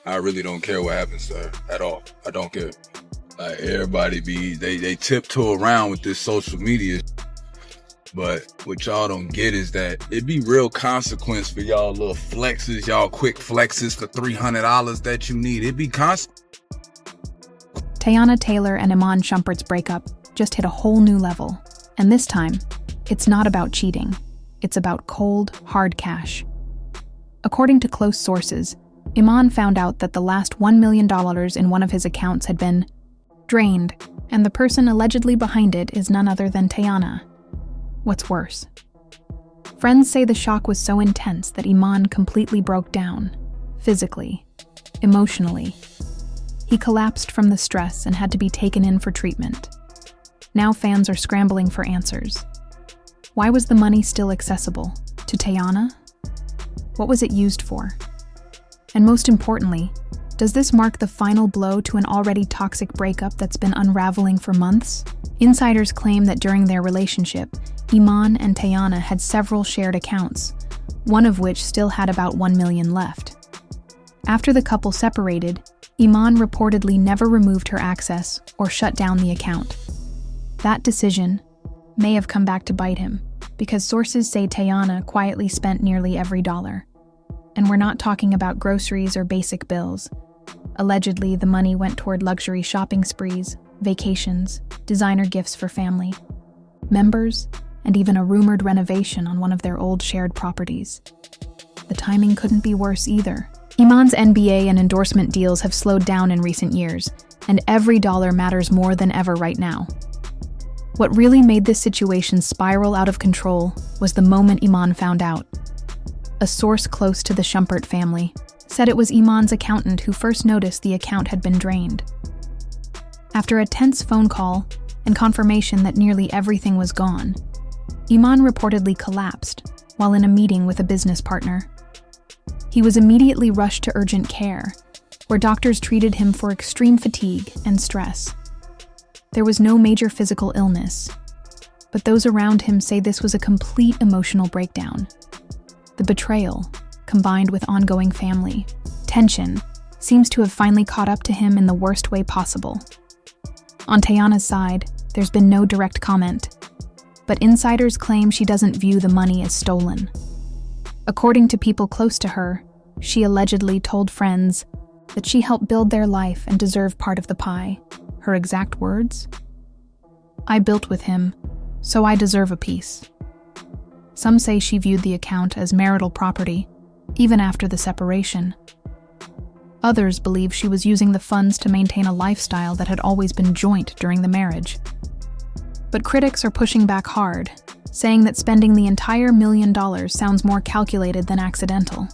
I really don't care what happens to her at all. I don't care. Like, everybody they tiptoe around with this social media. But what y'all don't get is that it be real consequence for y'all little flexes, y'all quick flexes for $300 that you need. It be constant. Teyana Taylor and Iman Shumpert's breakup just hit a whole new level. And this time, it's not about cheating. It's about cold, hard cash. According to close sources, Iman found out that the last $1 million in one of his accounts had been drained, and the person allegedly behind it is none other than Teyana. What's worse? Friends say the shock was so intense that Iman completely broke down, physically, emotionally. He collapsed from the stress and had to be taken in for treatment. Now fans are scrambling for answers. Why was the money still accessible? To Teyana? What was it used for? And most importantly, does this mark the final blow to an already toxic breakup that's been unraveling for months? Insiders claim that during their relationship, Iman and Teyana had several shared accounts, one of which still had about $1 million left. After the couple separated, Iman reportedly never removed her access or shut down the account. That decision may have come back to bite him, because sources say Teyana quietly spent nearly every dollar. And we're not talking about groceries or basic bills. Allegedly, the money went toward luxury shopping sprees, vacations, designer gifts for family, members, and even a rumored renovation on one of their old shared properties. The timing couldn't be worse either. Iman's NBA and endorsement deals have slowed down in recent years, and every dollar matters more than ever right now. What really made this situation spiral out of control was the moment Iman found out. A source close to the Shumpert family said it was Iman's accountant who first noticed the account had been drained. After a tense phone call and confirmation that nearly everything was gone, Iman reportedly collapsed while in a meeting with a business partner. He was immediately rushed to urgent care, where doctors treated him for extreme fatigue and stress. There was no major physical illness, but those around him say this was a complete emotional breakdown. The betrayal, combined with ongoing family tension, seems to have finally caught up to him in the worst way possible. On Teyana's side, there's been no direct comment, but insiders claim she doesn't view the money as stolen. According to people close to her, she allegedly told friends that she helped build their life and deserved part of the pie. Her exact words? "I built with him, so I deserve a piece." Some say she viewed the account as marital property, even after the separation. Others believe she was using the funds to maintain a lifestyle that had always been joint during the marriage. But critics are pushing back hard, saying that spending the entire $1 million sounds more calculated than accidental,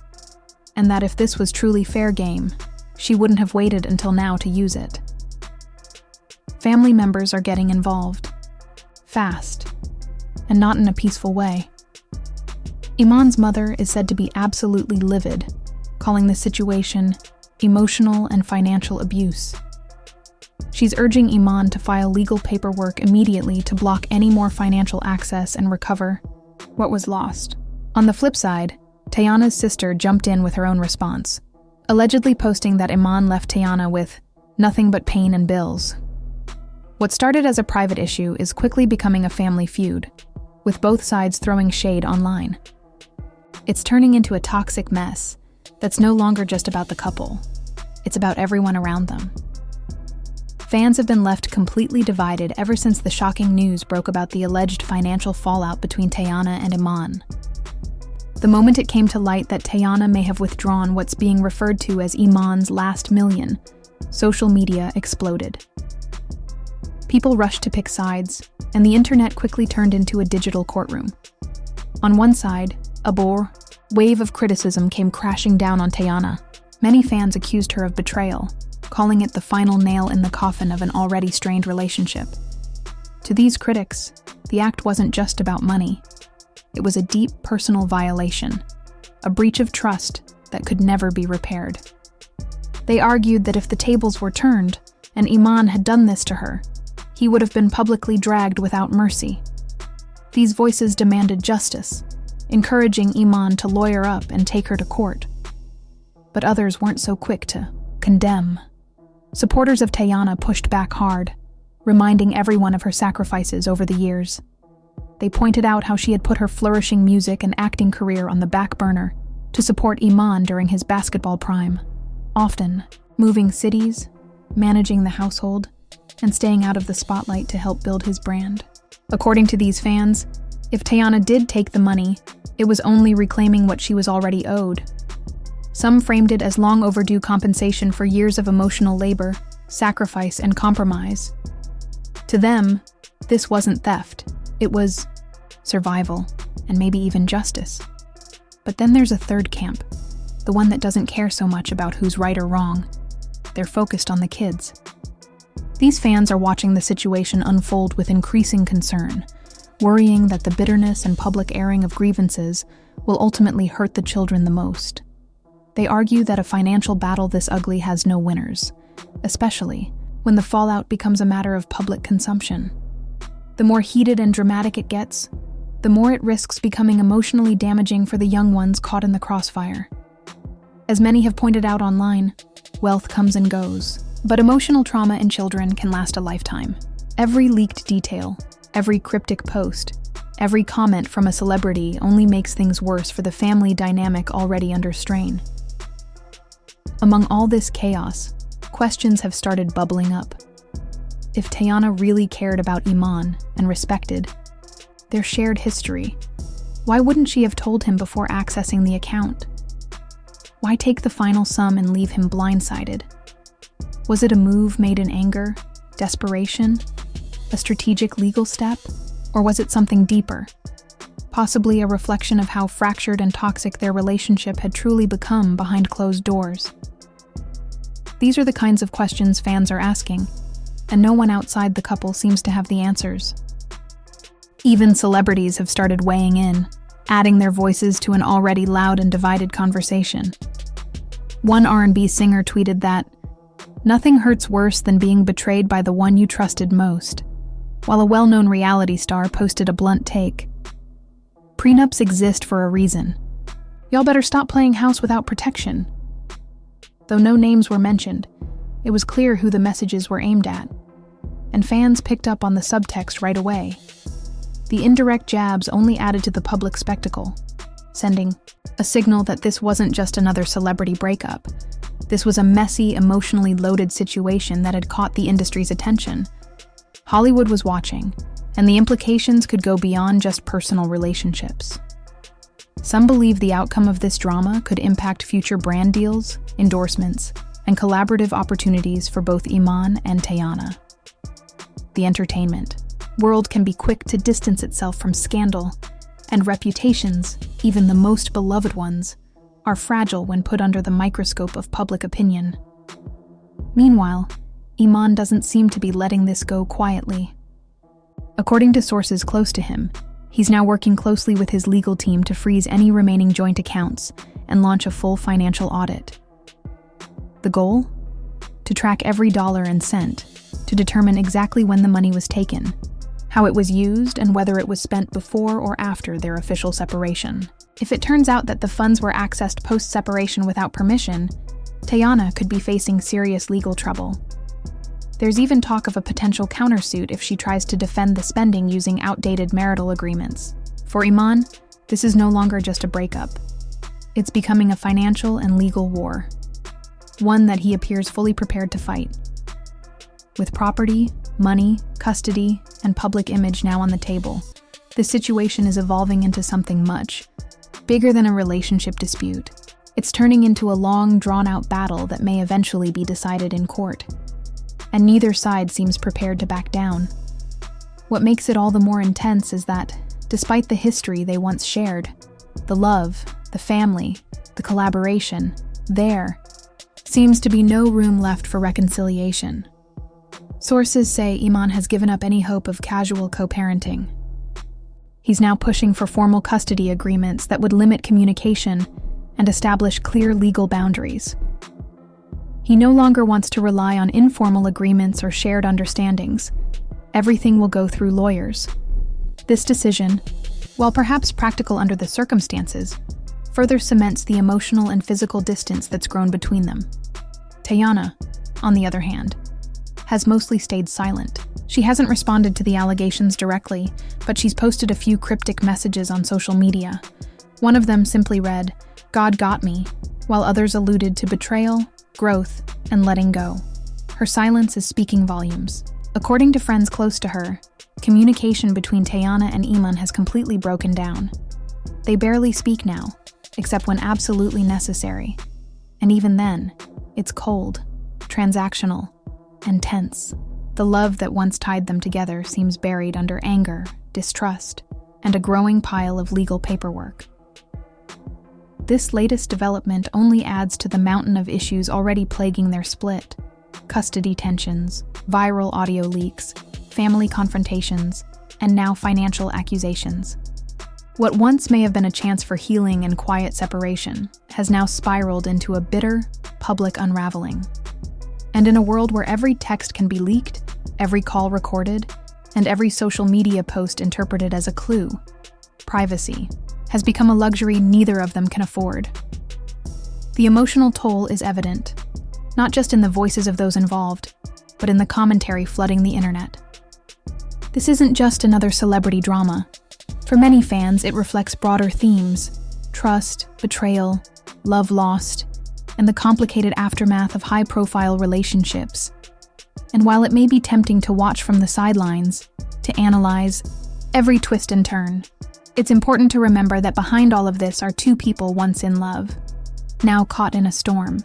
and that if this was truly fair game, she wouldn't have waited until now to use it. Family members are getting involved, fast, and not in a peaceful way. Iman's mother is said to be absolutely livid, calling the situation emotional and financial abuse. She's urging Iman to file legal paperwork immediately to block any more financial access and recover what was lost. On the flip side, Teyana's sister jumped in with her own response, allegedly posting that Iman left Teyana with nothing but pain and bills. What started as a private issue is quickly becoming a family feud, with both sides throwing shade online. It's turning into a toxic mess that's no longer just about the couple. It's about everyone around them. Fans have been left completely divided ever since the shocking news broke about the alleged financial fallout between Teyana and Iman. The moment it came to light that Teyana may have withdrawn what's being referred to as Iman's last million, social media exploded. People rushed to pick sides, and the internet quickly turned into a digital courtroom. On one side, a wave of criticism came crashing down on Teyana. Many fans accused her of betrayal, calling it the final nail in the coffin of an already strained relationship. To these critics, the act wasn't just about money. It was a deep personal violation, a breach of trust that could never be repaired. They argued that if the tables were turned, and Iman had done this to her, he would have been publicly dragged without mercy. These voices demanded justice, encouraging Iman to lawyer up and take her to court. But others weren't so quick to condemn. Supporters of Teyana pushed back hard, reminding everyone of her sacrifices over the years. They pointed out how she had put her flourishing music and acting career on the back burner to support Iman during his basketball prime, often moving cities, managing the household, and staying out of the spotlight to help build his brand. According to these fans, if Teyana did take the money, it was only reclaiming what she was already owed. Some framed it as long overdue compensation for years of emotional labor, sacrifice, and compromise. To them, this wasn't theft. It was survival, and maybe even justice. But then there's a third camp, the one that doesn't care so much about who's right or wrong. They're focused on the kids. These fans are watching the situation unfold with increasing concern, worrying that the bitterness and public airing of grievances will ultimately hurt the children the most. They argue that a financial battle this ugly has no winners, especially when the fallout becomes a matter of public consumption. The more heated and dramatic it gets, the more it risks becoming emotionally damaging for the young ones caught in the crossfire. As many have pointed out online, wealth comes and goes, but emotional trauma in children can last a lifetime. Every leaked detail, every cryptic post, every comment from a celebrity only makes things worse for the family dynamic already under strain. Among all this chaos, questions have started bubbling up. If Teyana really cared about Iman and respected their shared history, why wouldn't she have told him before accessing the account? Why take the final sum and leave him blindsided? Was it a move made in anger, desperation, a strategic legal step, or was it something deeper? Possibly a reflection of how fractured and toxic their relationship had truly become behind closed doors. These are the kinds of questions fans are asking, and no one outside the couple seems to have the answers. Even celebrities have started weighing in, adding their voices to an already loud and divided conversation. One R&B singer tweeted that, "Nothing hurts worse than being betrayed by the one you trusted most," while a well-known reality star posted a blunt take. "Prenups exist for a reason. Y'all better stop playing house without protection." Though no names were mentioned, it was clear who the messages were aimed at, and fans picked up on the subtext right away. The indirect jabs only added to the public spectacle, sending a signal that this wasn't just another celebrity breakup. This was a messy, emotionally loaded situation that had caught the industry's attention. Hollywood was watching, and the implications could go beyond just personal relationships. Some believe the outcome of this drama could impact future brand deals, endorsements, and collaborative opportunities for both Iman and Teyana. The entertainment world can be quick to distance itself from scandal, and reputations, even the most beloved ones, are fragile when put under the microscope of public opinion. Meanwhile, Iman doesn't seem to be letting this go quietly. According to sources close to him, he's now working closely with his legal team to freeze any remaining joint accounts and launch a full financial audit. The goal? To track every dollar and cent, to determine exactly when the money was taken, how it was used, and whether it was spent before or after their official separation. If it turns out that the funds were accessed post-separation without permission, Teyana could be facing serious legal trouble. There's even talk of a potential countersuit if she tries to defend the spending using outdated marital agreements. For Iman, this is no longer just a breakup. It's becoming a financial and legal war, one that he appears fully prepared to fight. With property, money, custody, and public image now on the table, the situation is evolving into something much bigger than a relationship dispute. It's turning into a long, drawn-out battle that may eventually be decided in court. And neither side seems prepared to back down. What makes it all the more intense is that, despite the history they once shared, the love, the family, the collaboration, there seems to be no room left for reconciliation. Sources say Iman has given up any hope of casual co-parenting. He's now pushing for formal custody agreements that would limit communication and establish clear legal boundaries. He no longer wants to rely on informal agreements or shared understandings. Everything will go through lawyers. This decision, while perhaps practical under the circumstances, further cements the emotional and physical distance that's grown between them. Teyana, on the other hand, has mostly stayed silent. She hasn't responded to the allegations directly, but she's posted a few cryptic messages on social media. One of them simply read, "God got me," while others alluded to betrayal, growth, and letting go. Her silence is speaking volumes. According to friends close to her, communication between Teyana and Iman has completely broken down. They barely speak now, except when absolutely necessary. And even then, it's cold, transactional, and tense. The love that once tied them together seems buried under anger, distrust, and a growing pile of legal paperwork. This latest development only adds to the mountain of issues already plaguing their split: custody tensions, viral audio leaks, family confrontations, and now financial accusations. What once may have been a chance for healing and quiet separation has now spiraled into a bitter, public unraveling. And in a world where every text can be leaked, every call recorded, and every social media post interpreted as a clue, privacy has become a luxury neither of them can afford. The emotional toll is evident, not just in the voices of those involved, but in the commentary flooding the internet. This isn't just another celebrity drama. For many fans, it reflects broader themes: trust, betrayal, love lost, and the complicated aftermath of high-profile relationships. And while it may be tempting to watch from the sidelines, to analyze every twist and turn, it's important to remember that behind all of this are two people once in love, now caught in a storm.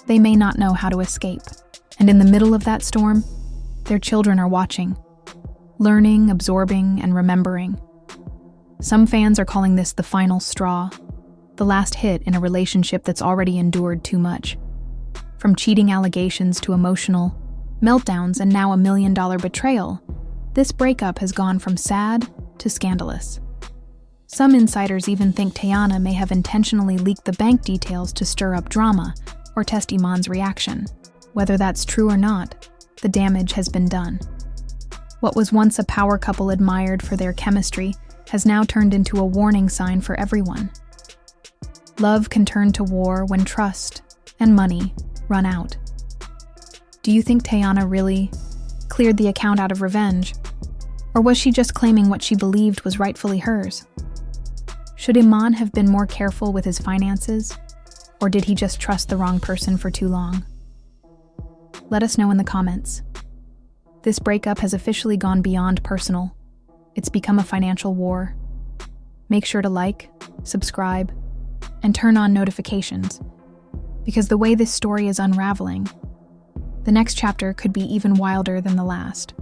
They may not know how to escape, and in the middle of that storm, their children are watching, learning, absorbing, and remembering. Some fans are calling this the final straw, the last hit in a relationship that's already endured too much. From cheating allegations to emotional meltdowns and now $1 million betrayal, this breakup has gone from sad to scandalous. Some insiders even think Teyana may have intentionally leaked the bank details to stir up drama or test Iman's reaction. Whether that's true or not, the damage has been done. What was once a power couple admired for their chemistry has now turned into a warning sign for everyone. Love can turn to war when trust and money run out. Do you think Teyana really cleared the account out of revenge? Or was she just claiming what she believed was rightfully hers? Should Iman have been more careful with his finances? Or did he just trust the wrong person for too long? Let us know in the comments. This breakup has officially gone beyond personal. It's become a financial war. Make sure to like, subscribe, and turn on notifications, because the way this story is unraveling, the next chapter could be even wilder than the last.